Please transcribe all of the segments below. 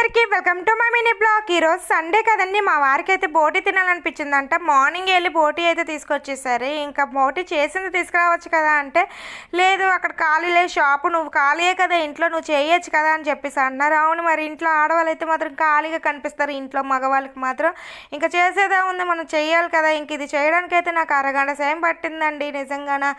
అందరికీ welcome to my mini blog. ఈరోజు Sunday కదండి, మా వారికి అయితే బోటి తినాలనిపించిందంట. మార్నింగ్ వెళ్ళి బోటి అయితే తీసుకొచ్చేసారు. ఇంకా బోటి చేసింది తీసుకురావచ్చు కదా అంటే, లేదు అక్కడ ఖాళీ లేదు షాపు, నువ్వు ఖాళీయే కదా ఇంట్లో నువ్వు చేయొచ్చు కదా అని చెప్పేసి అన్నారు. అవును, మరి ఇంట్లో ఆడవాళ్ళు అయితే మాత్రం ఖాళీగా కనిపిస్తారు, ఇంట్లో మగవాళ్ళకి మాత్రం ఇంకా చేసేదే ఉంది, మనం చెయ్యాలి కదా. ఇంక ఇది చేయడానికి అయితే నాకు అరగంట సేమ్ పట్టిందండి నిజంగాన.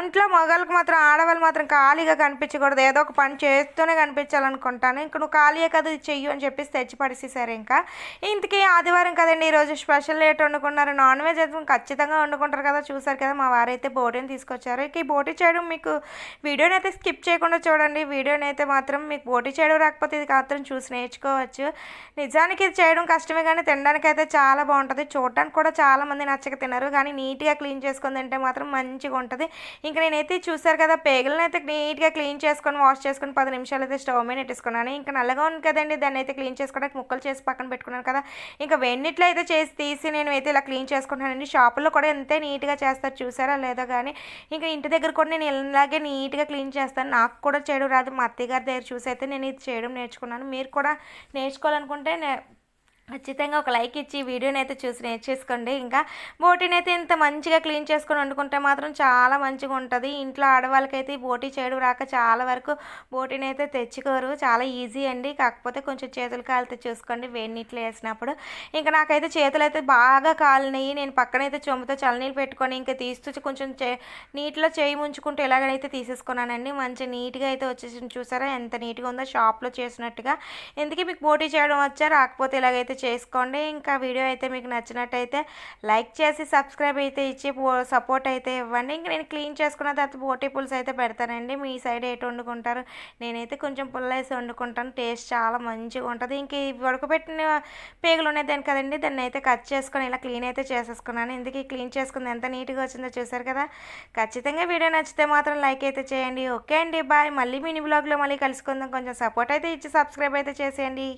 ఇంట్లో మగవాళ్ళకి మాత్రం ఆడవాళ్ళు మాత్రం ఖాళీగా కనిపించకూడదు, ఏదో ఒక పని చేస్తూనే కనిపించాలనుకుంటాను. ఇంక నువ్వు ఖాళీయే కదా ఇది చెయ్యు అని చెప్పేసి తెచ్చి పడేసేసారు. ఇంకా ఇంతకీ ఆదివారం కదండి, ఈరోజు స్పెషల్ ఏట్ వండుకున్నారు, నాన్ వెజ్ అయితే ఖచ్చితంగా వండుకుంటారు కదా. చూసారు కదా, మా వారైతే బోటీని తీసుకొచ్చారు. ఇక ఈ బోటీ చేయడం మీకు వీడియోని అయితే స్కిప్ చేయకుండా చూడండి. వీడియోని అయితే మాత్రం మీకు బోటీ చేయడం రాకపోతే ఇది మాత్రం చూసి నేర్చుకోవచ్చు. నిజానికి ఇది చేయడం కష్టమే కానీ తినడానికి అయితే చాలా బాగుంటుంది. చూడడానికి కూడా చాలామంది నచ్చక తినరు, కానీ నీట్గా క్లీన్ చేసుకొని తింటే మాత్రం మంచిగా ఉంటుంది. ఇంకా నేనైతే చూసారు కదా, పేగులను అయితే నీట్గా క్లీన్ చేసుకొని వాష్ చేసుకొని 10 నిమిషాలు అయితే స్టవ్ మీద పెట్టేసుకున్నాను. ఇంకా నల్లగా ఉంది కదండి, దాన్ని అయితే క్లీన్ చేసుకోవడానికి ముక్కలు చేసి పక్కన పెట్టుకున్నాను కదా. ఇంకా వెన్నిట్లో అయితే చేసి తీసి నేను అయితే ఇలా క్లీన్ చేసుకుంటానండి. షాపుల్లో కూడా ఎంతే నీట్గా చేస్తారు, చూసారా లేదో కానీ. ఇంకా ఇంటి దగ్గర కూడా నేను ఇలాగే నీట్గా క్లీన్ చేస్తాను. నాకు కూడా చేయడం రాదు, మా అత్తయ్య గారి దగ్గర చూసి అయితే నేను ఇది చేయడం నేర్చుకున్నాను. మీరు కూడా నేర్చుకోవాలనుకుంటే ఖచ్చితంగా ఒక లైక్ ఇచ్చి వీడియోని అయితే చూసి నేర్చేసుకోండి. ఇంకా బోటీని అయితే ఇంత మంచిగా క్లీన్ చేసుకొని వండుకుంటే మాత్రం చాలా మంచిగా ఉంటుంది. ఇంట్లో ఆడవాళ్ళకైతే బోటీ చేయడం రాక చాలా వరకు బోటీని అయితే తెచ్చుకోరు. చాలా ఈజీ అండి, కాకపోతే కొంచెం చేతులు కాలితే చూసుకోండి వేడి నీటిలో వేసినప్పుడు. ఇంకా నాకైతే చేతులు అయితే బాగా కాలినాయి. నేను పక్కనైతే చెంబుతో చల్లనీళ్ళు పెట్టుకొని ఇంకా తీస్తూ కొంచెం నీటిలో చేయి ముంచుకుంటూ ఎలాగైతే తీసేసుకున్నానండి. మంచి నీట్గా అయితే వచ్చేసి చూసారా ఎంత నీట్గా ఉందో, షాప్లో చేసినట్టుగా. ఎందుకు మీకు బోటీ చేయడం వచ్చా, రాకపోతే ఇలాగైతే చేసుకోండి. ఇంకా వీడియో అయితే మీకు నచ్చినట్టయితే లైక్ చేసి సబ్స్క్రైబ్ అయితే ఇచ్చి సపోర్ట్ అయితే ఇవ్వండి. ఇంక నేను క్లీన్ చేసుకున్న తర్వాత బోటీ పులుసు అయితే పెడతానండి. మీ సైడ్ ఎటు వండుకుంటారు? నేనైతే కొంచెం పుల్లైసి వండుకుంటాను, టేస్ట్ చాలా మంచిగా ఉంటుంది. ఇంక ఉడకబెట్టిన పేగులు ఉన్నాయి దాని కదండి, దాన్ని అయితే కట్ చేసుకొని ఇలా క్లీన్ అయితే చేసేసుకున్నాను. ఎందుకు క్లీన్ చేసుకుంది ఎంత నీట్గా వచ్చిందో చూసారు కదా. ఖచ్చితంగా వీడియో నచ్చితే మాత్రం లైక్ అయితే చేయండి. ఓకే అండి, బాయ్. మళ్ళీ మినీ బ్లాగ్లో మళ్ళీ కలుసుకుందాం. కొంచెం సపోర్ట్ అయితే ఇచ్చి సబ్స్క్రైబ్ అయితే చేసేయండి.